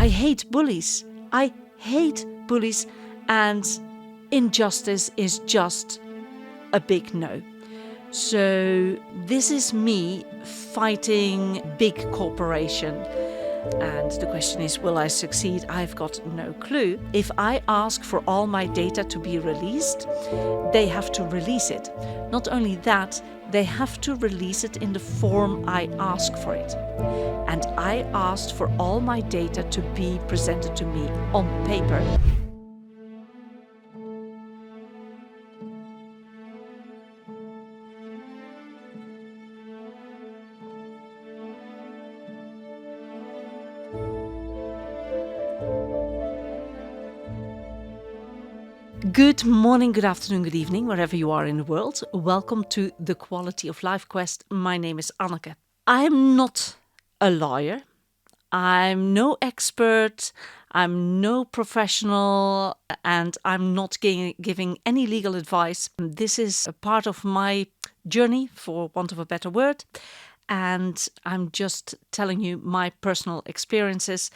I hate bullies. I hate bullies, and injustice is just a big no. So this is me fighting big corporation. And the question is, will I succeed? I've got no clue. If I ask for all my data to be released, they have to release it. Not only that, they have to release it in the form I ask for it. And I asked for all my data to be presented to me on paper. Good morning, good afternoon, good evening, wherever you are in the world. Welcome to the Quality of Life Quest. My name is Anneke. I'm not a lawyer. I'm no expert. I'm no professional, and I'm not giving any legal advice. This is a part of my journey, for want of a better word, and I'm just telling you my personal experiences.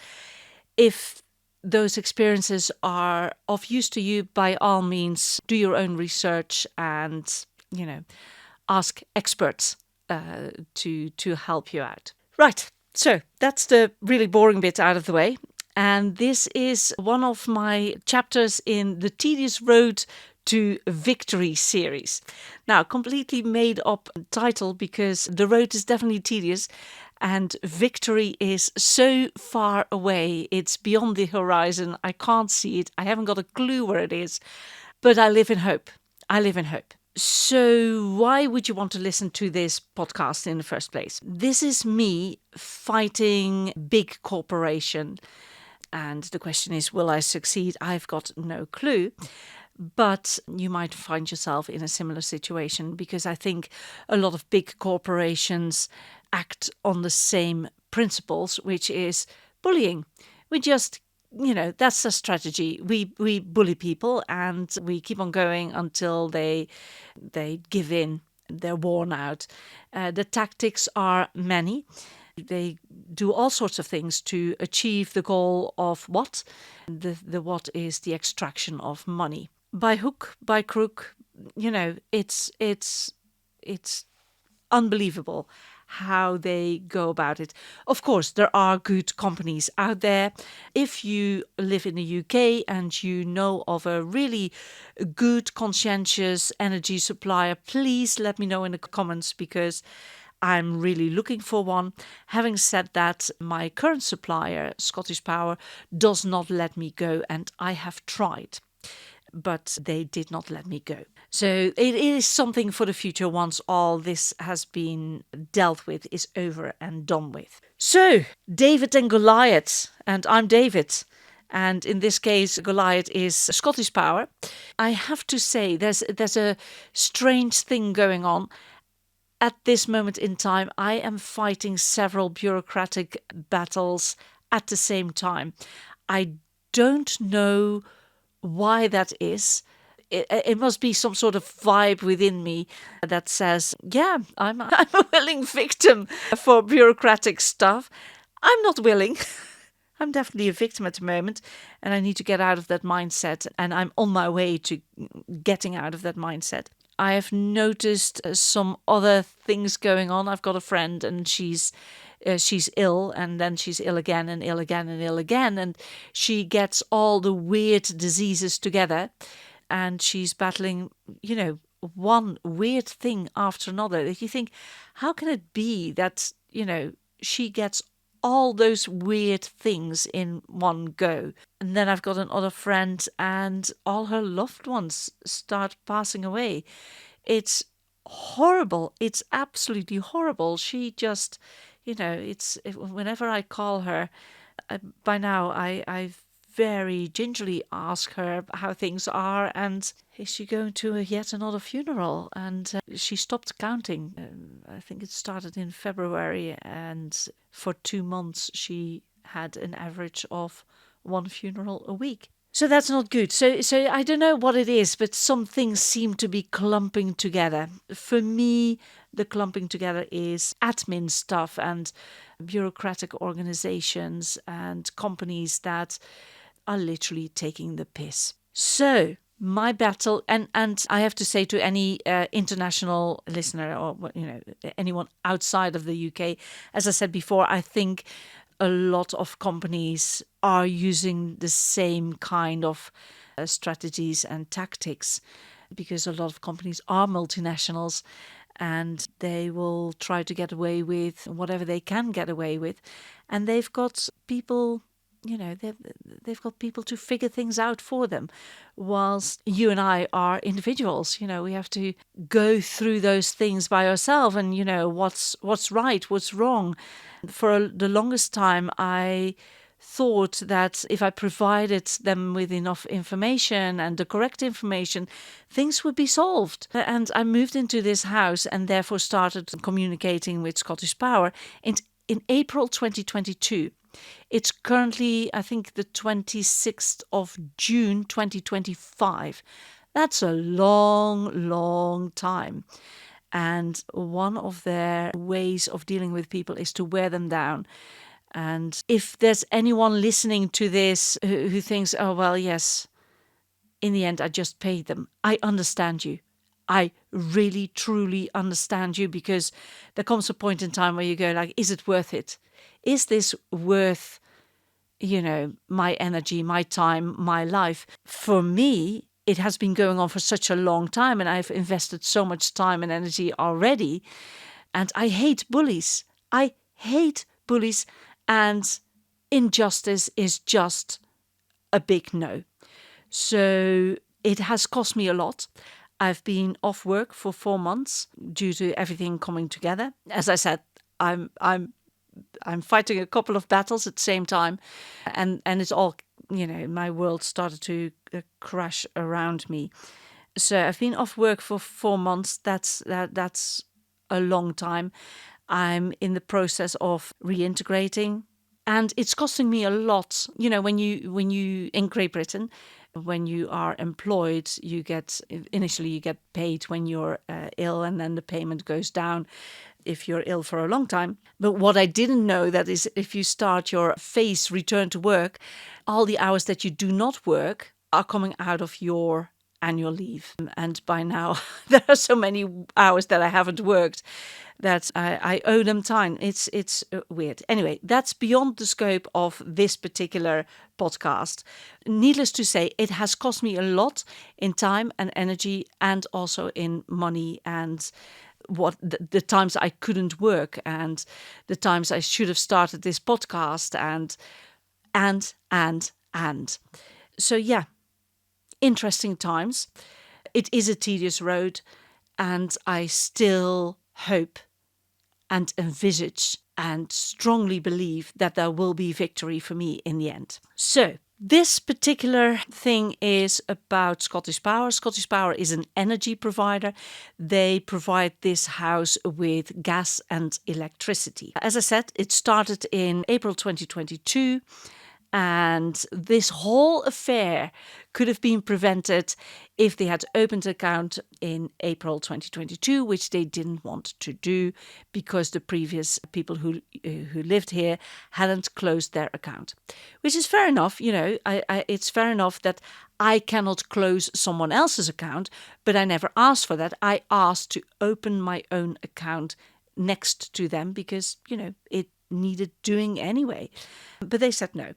If those experiences are of use to you, by all means, do your own research and, ask experts to help you out. Right, so that's the really boring bit out of the way. And this is one of my chapters in the Tedious Road to Victory series. Now, completely made up title because the road is definitely tedious. And victory is so far away. It's beyond the horizon. I can't see it. I haven't got a clue where it is. But I live in hope. I live in hope. So why would you want to listen to this podcast in the first place? This is me fighting big corporation. And the question is, will I succeed? I've got no clue. But you might find yourself in a similar situation because I think a lot of big corporations act on the same principles, which is bullying. We just, that's a strategy. We bully people and we keep on going until they give in, they're worn out. The tactics are many. They do all sorts of things to achieve the goal of what? The what is the extraction of money. By hook, by crook, it's unbelievable how they go about it. Of course, there are good companies out there. If you live in the UK and you know of a really good, conscientious energy supplier, please let me know in the comments because I'm really looking for one. Having said that, my current supplier, Scottish Power, does not let me go, and I have tried. But they did not let me go. So it is something for the future once all this has been dealt with, is over and done with. So, David and Goliath, and I'm David. And in this case, Goliath is Scottish Power. I have to say, there's a strange thing going on. At this moment in time, I am fighting several bureaucratic battles at the same time. I don't know why that is. It must be some sort of vibe within me that says, yeah, I'm a willing victim for bureaucratic stuff. I'm not willing. I'm definitely a victim at the moment, and I need to get out of that mindset, and I'm on my way to getting out of that mindset. I have noticed some other things going on. I've got a friend and she's ill, and then she's ill again and ill again and ill again, and she gets all the weird diseases together, and she's battling, one weird thing after another. That you think, how can it be that, she gets all those weird things in one go? And then I've got another friend and all her loved ones start passing away. It's horrible. It's absolutely horrible. She just, whenever I call her, by now I very gingerly ask her how things are and is she going to yet another funeral? And she stopped counting. I think it started in February, and for 2 months she had an average of one funeral a week. So that's not good. So I don't know what it is, but some things seem to be clumping together. For me, the clumping together is admin stuff and bureaucratic organizations and companies that are literally taking the piss. So my battle, and I have to say to any international listener or anyone outside of the UK, as I said before, I think a lot of companies are using the same kind of strategies and tactics because a lot of companies are multinationals and they will try to get away with whatever they can get away with. And they've got people, they've got people to figure things out for them. Whilst you and I are individuals, we have to go through those things by ourselves and, what's right, what's wrong. For the longest time, I thought that if I provided them with enough information and the correct information, things would be solved. And I moved into this house and therefore started communicating with Scottish Power in April 2022. It's currently, I think, the 26th of June 2025. That's a long, long time. And one of their ways of dealing with people is to wear them down. And if there's anyone listening to this who thinks, oh, well, yes, in the end, I just paid them, I understand you. I really, truly understand you, because there comes a point in time where you go like, is it worth it? Is this worth, my energy, my time, my life? For me, it has been going on for such a long time and I've invested so much time and energy already. And I hate bullies. I hate bullies. And injustice is just a big no. So it has cost me a lot. I've been off work for 4 months due to everything coming together. As I said, I'm fighting a couple of battles at the same time, and it's all, my world started to crash around me. So I've been off work for 4 months. That's a long time. I'm in the process of reintegrating, and it's costing me a lot. When you in Great Britain, when you are employed, you get paid when you're ill, and then the payment goes down if you're ill for a long time. But what I didn't know that is, if you start your phase return to work, all the hours that you do not work are coming out of your annual leave. And by now, there are so many hours that I haven't worked that I owe them time. It's weird. Anyway, that's beyond the scope of this particular podcast. Needless to say, it has cost me a lot in time and energy, and also in money, and what the times I couldn't work, and the times I should have started this podcast, and. So yeah, interesting times. It is a tedious road, and I still hope and envisage and strongly believe that there will be victory for me in the end. So this particular thing is about Scottish Power. Scottish Power is an energy provider. They provide this house with gas and electricity. As I said, it started in April 2022. And this whole affair could have been prevented if they had opened an account in April 2022, which they didn't want to do because the previous people who lived here hadn't closed their account. Which is fair enough, it's fair enough that I cannot close someone else's account, but I never asked for that. I asked to open my own account next to them because, it needed doing anyway. But they said no.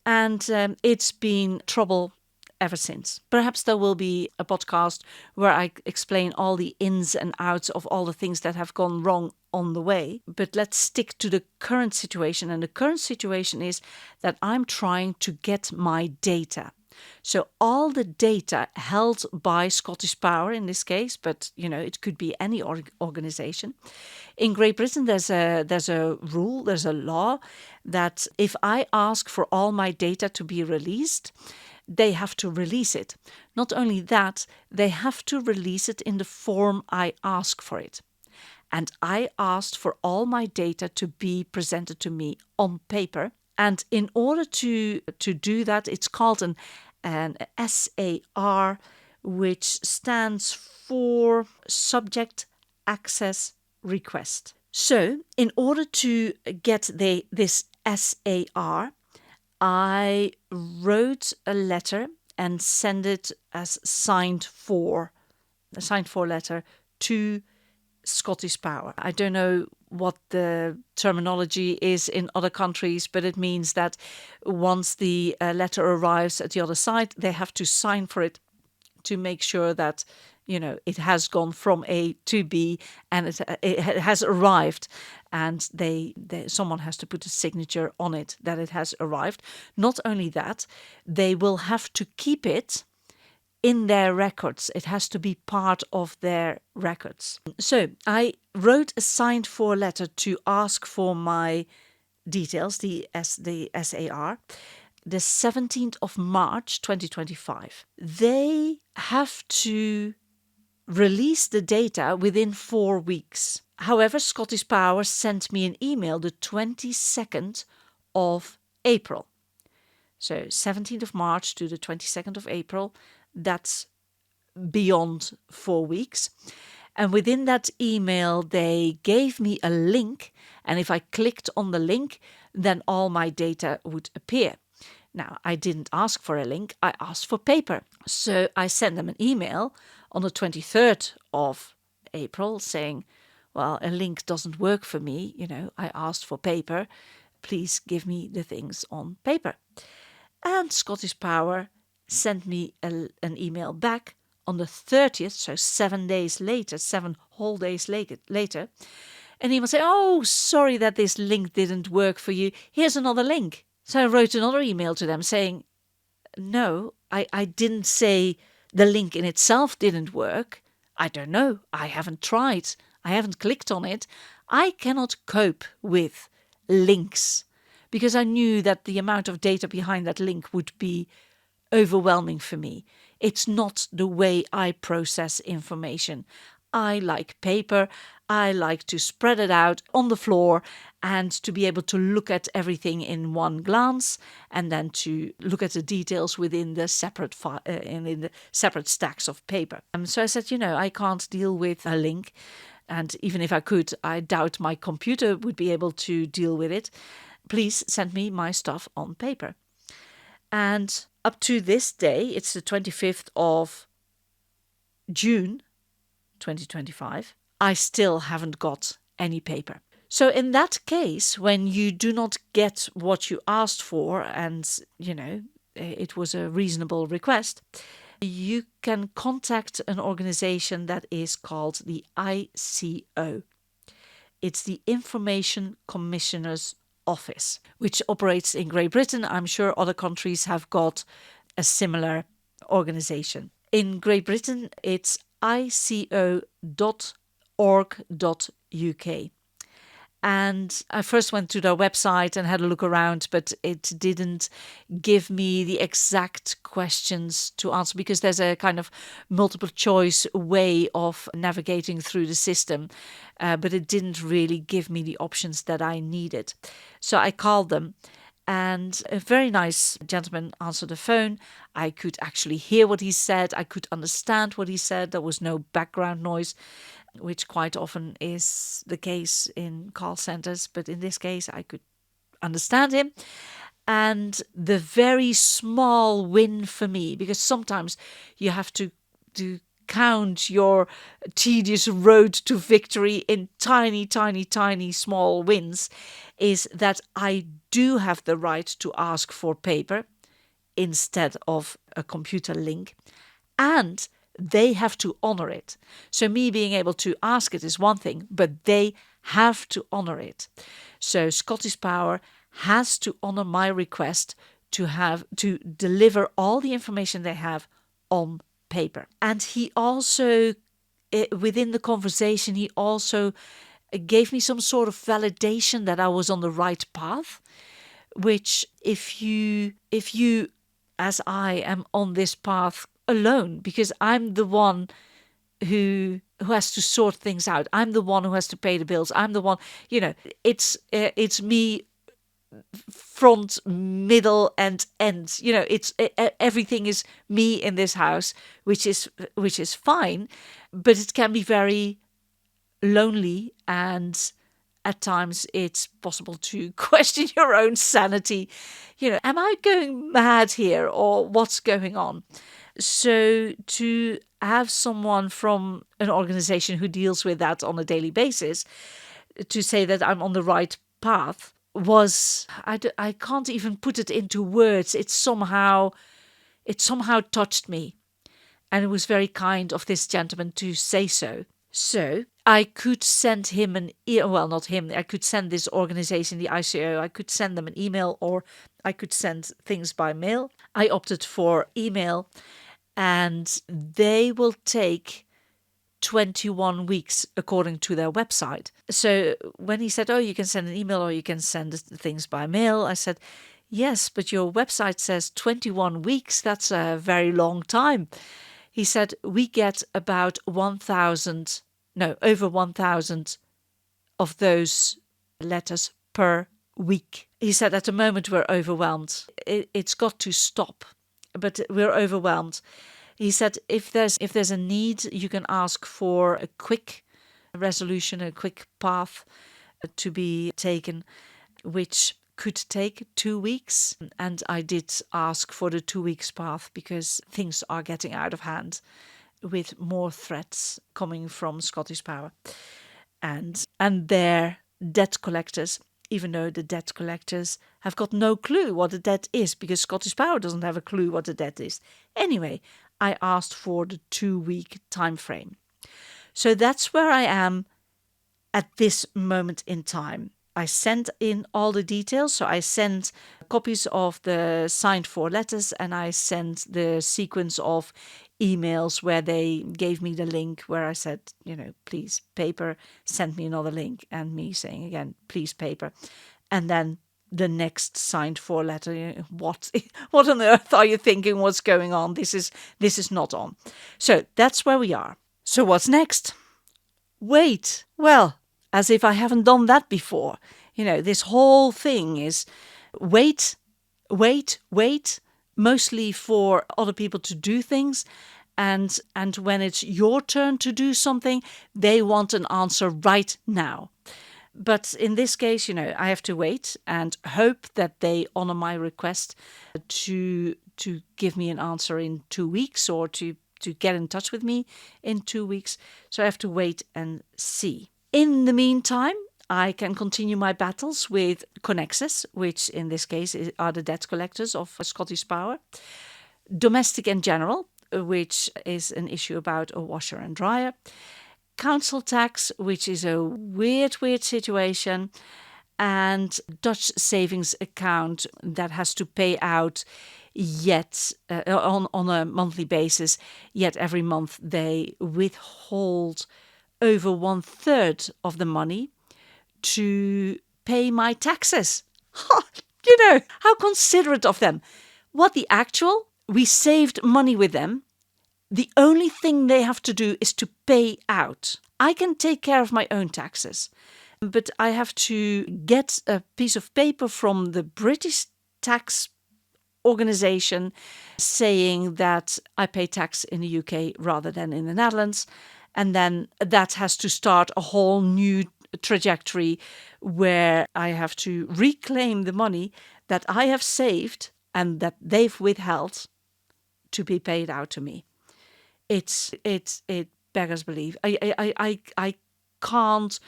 And it's been trouble ever since. Perhaps there will be a podcast where I explain all the ins and outs of all the things that have gone wrong on the way. But let's stick to the current situation. And the current situation is that I'm trying to get my data. So all the data held by Scottish Power in this case, but it could be any organization. In Great Britain, there's a rule, there's a law that if I ask for all my data to be released, they have to release it. Not only that, they have to release it in the form I ask for it. And I asked for all my data to be presented to me on paper. And in order to do that, it's called an an SAR, which stands for Subject Access Request. So, in order to get this SAR, I wrote a letter and sent it as a signed for letter to Scottish Power. I don't know what the terminology is in other countries, but it means that once the letter arrives at the other side, they have to sign for it to make sure that it has gone from A to B and it has arrived, and someone has to put a signature on it that it has arrived. Not only that, they will have to keep it in their records. It has to be part of their records. So I wrote a signed for letter to ask for my details, the SAR, the 17th of March 2025. They have to release the data within 4 weeks. However, Scottish Power sent me an email the 22nd of April. So 17th of March to the 22nd of April, that's beyond 4 weeks. And within that email, they gave me a link. And if I clicked on the link, then all my data would appear. Now, I didn't ask for a link, I asked for paper. So I sent them an email on the 23rd of April saying, well, a link doesn't work for me. I asked for paper. Please give me the things on paper. And Scottish Power sent me an email back on the 30th, so 7 days later, 7 whole days later. And he will say, oh, sorry that this link didn't work for you. Here's another link. So I wrote another email to them saying, no, I didn't say the link in itself didn't work. I don't know. I haven't tried. I haven't clicked on it. I cannot cope with links because I knew that the amount of data behind that link would be overwhelming for me. It's not the way I process information. I like paper. I like to spread it out on the floor and to be able to look at everything in one glance and then to look at the details within the separate in the separate stacks of paper. So I said, I can't deal with a link. And even if I could, I doubt my computer would be able to deal with it. Please send me my stuff on paper. And up to this day, it's the 25th of June 2025, I still haven't got any paper. So in that case, when you do not get what you asked for and, it was a reasonable request, you can contact an organization that is called the ICO. It's the Information Commissioner's Office, which operates in Great Britain. I'm sure other countries have got a similar organization. In Great Britain, it's ico.org.uk. And I first went to their website and had a look around, but it didn't give me the exact questions to answer because there's a kind of multiple choice way of navigating through the system, but it didn't really give me the options that I needed. So I called them. And a very nice gentleman answered the phone. I could actually hear what he said. I could understand what he said. There was no background noise, which quite often is the case in call centers. But in this case, I could understand him. And the very small win for me, because sometimes you have to count your tedious road to victory in tiny, tiny, tiny small wins, is that I do have the right to ask for paper instead of a computer link, and they have to honor it. So me being able to ask it is one thing, but they have to honor it. So Scottish Power has to honor my request to deliver all the information they have on paper. And he also, within the conversation, he also gave me some sort of validation that I was on the right path, which if you, as I am on this path alone, because I'm the one who has to sort things out. I'm the one who has to pay the bills. I'm the one, it's me front, middle, and end. It's everything is me in this house, which is fine, but it can be very lonely, and at times it's possible to question your own sanity. Am I going mad here, or what's going on? So to have someone from an organization who deals with that on a daily basis to say that I'm on the right path was, I can't even put it into words. It somehow touched me, and it was very kind of this gentleman to say so. So I could send him well, not him, I could send this organization, the ICO, I could send them an email, or I could send things by mail. I opted for email, and they will take 21 weeks according to their website. So when he said, oh, you can send an email or you can send things by mail, I said, yes, but your website says 21 weeks. That's a very long time. He said, we get about over 1,000 of those letters per week. He said, at the moment we're overwhelmed. It's got to stop, but we're overwhelmed. He said, if there's a need, you can ask for a quick resolution, a quick path to be taken, which could take 2 weeks. And I did ask for the 2 weeks path because things are getting out of hand with more threats coming from Scottish Power and their debt collectors, even though the debt collectors have got no clue what a debt is, because Scottish Power doesn't have a clue what a debt is. Anyway, I asked for the 2-week time frame. So that's where I am at this moment in time. I sent in all the details. So I sent copies of the signed 4 letters, and I sent the sequence of emails where they gave me the link where I said, please paper, send me another link, and me saying again, please paper. And then the next signed 4 letter, what on earth are you thinking? What's going on? This is not on. So that's where we are. So what's next? Wait. Well, as if I haven't done that before. This whole thing is wait, mostly for other people to do things. And when it's your turn to do something, they want an answer right now. But in this case, I have to wait and hope that they honor my request to give me an answer in 2 weeks, or to get in touch with me in 2 weeks. So I have to wait and see. In the meantime, I can continue my battles with Connexus, which in this case are the debt collectors of Scottish Power. Domestic and General, which is an issue about a washer and dryer. Council tax, which is a weird situation. And Dutch savings account that has to pay out yet on a monthly basis, yet every month they withhold over 1/3 of the money to pay my taxes. How considerate of them. What the actual? We saved money with them. The only thing they have to do is to pay out. I can take care of my own taxes, but I have to get a piece of paper from the British tax organization saying that I pay tax in the UK rather than in the Netherlands. And then that has to start a whole new trajectory where I have to reclaim the money that I have saved and that they've withheld to be paid out to me. It beggars belief. I can't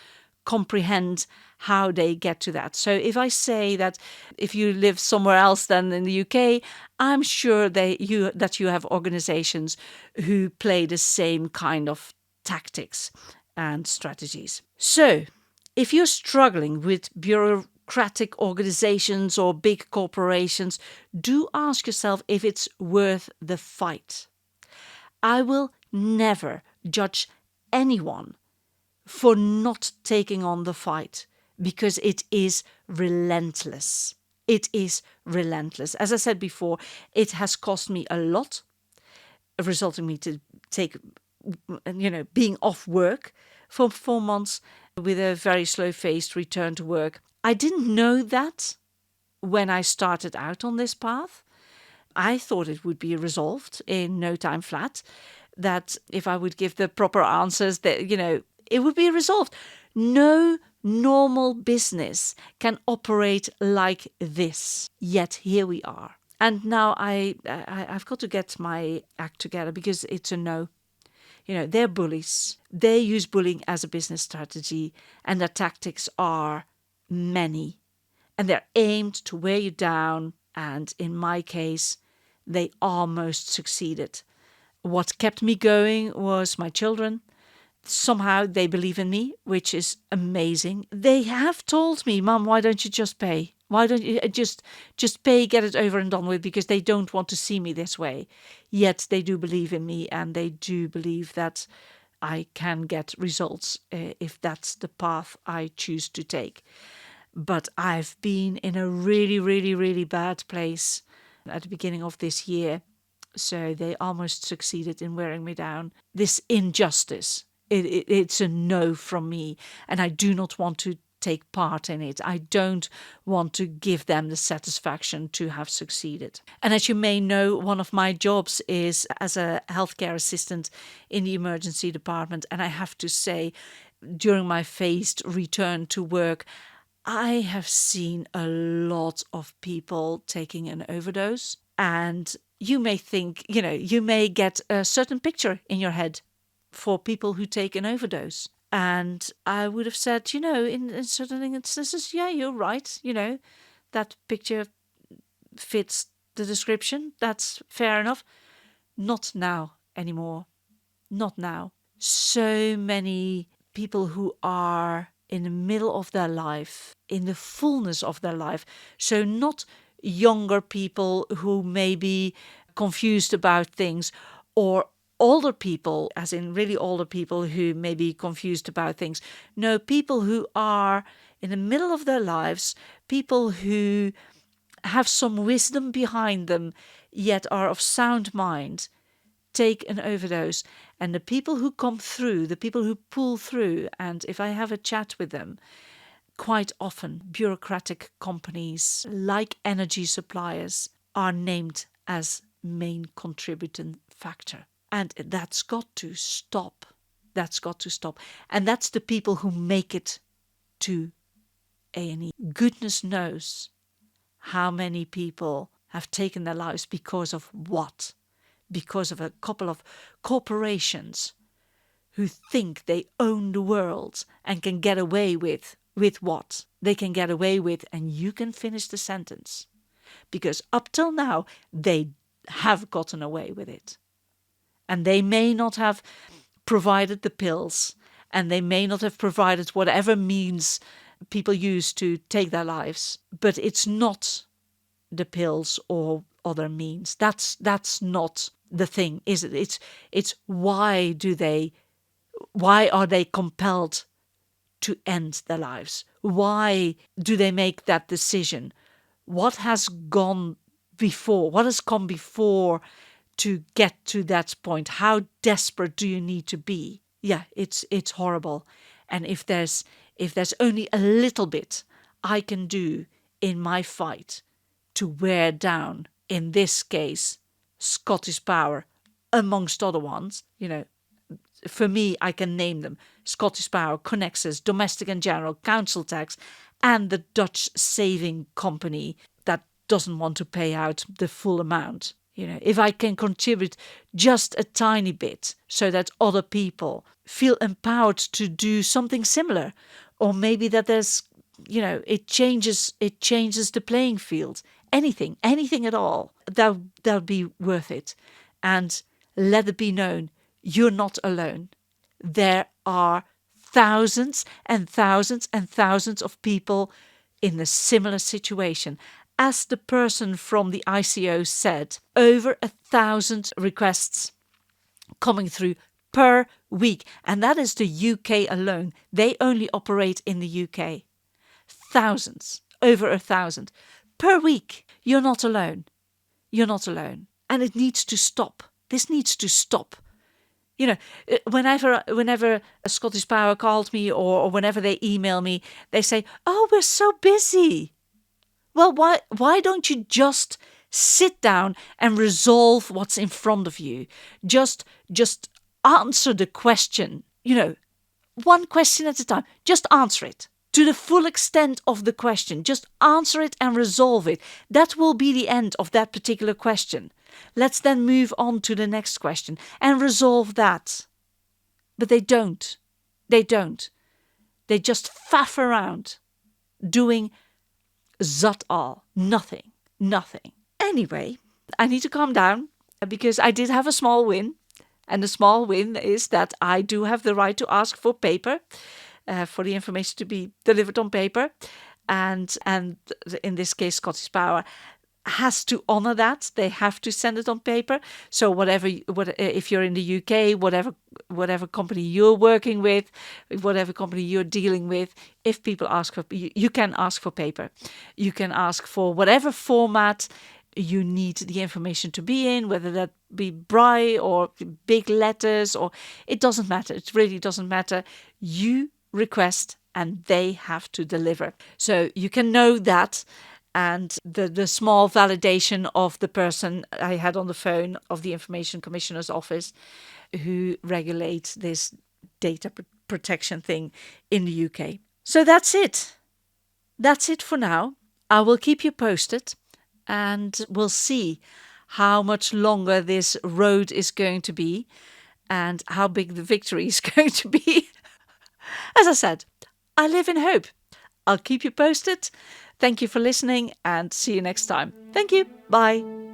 comprehend how they get to that. So if I say that if you live somewhere else than in the UK, I'm sure that you have organizations who play the same kind of tactics and strategies. So if you're struggling with bureaucratic organizations or big corporations, do ask yourself if it's worth the fight. I will never judge anyone for not taking on the fight, because it is relentless. It is relentless. As I said before, it has cost me a lot, resulting me to take, being off work for 4 months with a very slow-paced return to work. I didn't know that when I started out on this path. I thought it would be resolved in no time flat, that if I would give the proper answers, that, it would be resolved. No normal business can operate like this. Yet here we are. And now I've got to get my act together, because it's a no. They're bullies. They use bullying as a business strategy, and their tactics are many. And they're aimed to wear you down. And in my case, they almost succeeded. What kept me going was my children. Somehow they believe in me, which is amazing. They have told me, Mum, why don't you just pay? Why don't you just pay, get it over and done with, because they don't want to see me this way. Yet they do believe in me, and they do believe that I can get results if that's the path I choose to take. But I've been in a really, really, really bad place at the beginning of this year. So they almost succeeded in wearing me down. This injustice, it's a no from me. And I do not want to take part in it. I don't want to give them the satisfaction to have succeeded. And as you may know, one of my jobs is as a healthcare assistant in the emergency department. And I have to say, during my phased return to work, I have seen a lot of people taking an overdose. And you may think, you may get a certain picture in your head for people who take an overdose. And I would have said, in certain instances, yeah, you're right. That picture fits the description. That's fair enough. Not now anymore. Not now. So many people who are in the middle of their life, in the fullness of their life. So not younger people who may be confused about things, or older people, as in really older people who may be confused about things. No, people who are in the middle of their lives, people who have some wisdom behind them, yet are of sound mind, take an overdose. And the people who come through, the people who pull through, and if I have a chat with them, quite often bureaucratic companies like energy suppliers are named as main contributing factor. And that's got to stop. That's got to stop. And that's the people who make it to A&E. Goodness knows how many people have taken their lives because of what? Because of a couple of corporations who think they own the world and can get away with what they can get away with. And you can finish the sentence. Because up till now, they have gotten away with it. And they may not have provided the pills, and they may not have provided whatever means people use to take their lives. But it's not the pills or other means. That's not the thing, is it? It's why are they compelled to end their lives? Why do they make that decision? What has gone before? What has come before to get to that point? How desperate do you need to be? Yeah, it's horrible. And if there's only a little bit I can do in my fight to wear down, in this case, Scottish Power, amongst other ones, for me, I can name them: Scottish Power, Connexus, Domestic and General, Council Tax, and the Dutch saving company that doesn't want to pay out the full amount. If I can contribute just a tiny bit so that other people feel empowered to do something similar, or maybe that there's, it changes the playing field. Anything at all, that'll be worth it. And let it be known, you're not alone. There are thousands and thousands and thousands of people in a similar situation. As the person from the ICO said, over 1,000 requests coming through per week. And that is the UK alone. They only operate in the UK. Thousands, over 1,000 per week. You're not alone. You're not alone. And it needs to stop. This needs to stop. Whenever a Scottish Power called me, or whenever they email me, they say, "Oh, we're so busy." Well, why don't you just sit down and resolve what's in front of you? Just answer the question. One question at a time. Just answer it to the full extent of the question. Just answer it and resolve it. That will be the end of that particular question. Let's then move on to the next question and resolve that. But they don't. They don't. They just faff around doing zat al. Nothing. Nothing. Anyway, I need to calm down because I did have a small win. And the small win is that I do have the right to ask for paper, for the information to be delivered on paper. And in this case, Scottish Power has to honor that. They have to send it on paper. So if you're in the UK, whatever company you're working with, whatever company you're dealing with, if people ask for, you can ask for paper. You can ask for whatever format you need the information to be in, whether that be braille or big letters, or it doesn't matter. It really doesn't matter. You request and they have to deliver. So you can know that. And the small validation of the person I had on the phone of the Information Commissioner's office who regulates this data protection thing in the UK. So that's it. That's it for now. I will keep you posted and we'll see how much longer this road is going to be and how big the victory is going to be. As I said, I live in hope. I'll keep you posted. Thank you for listening and see you next time. Thank you. Bye.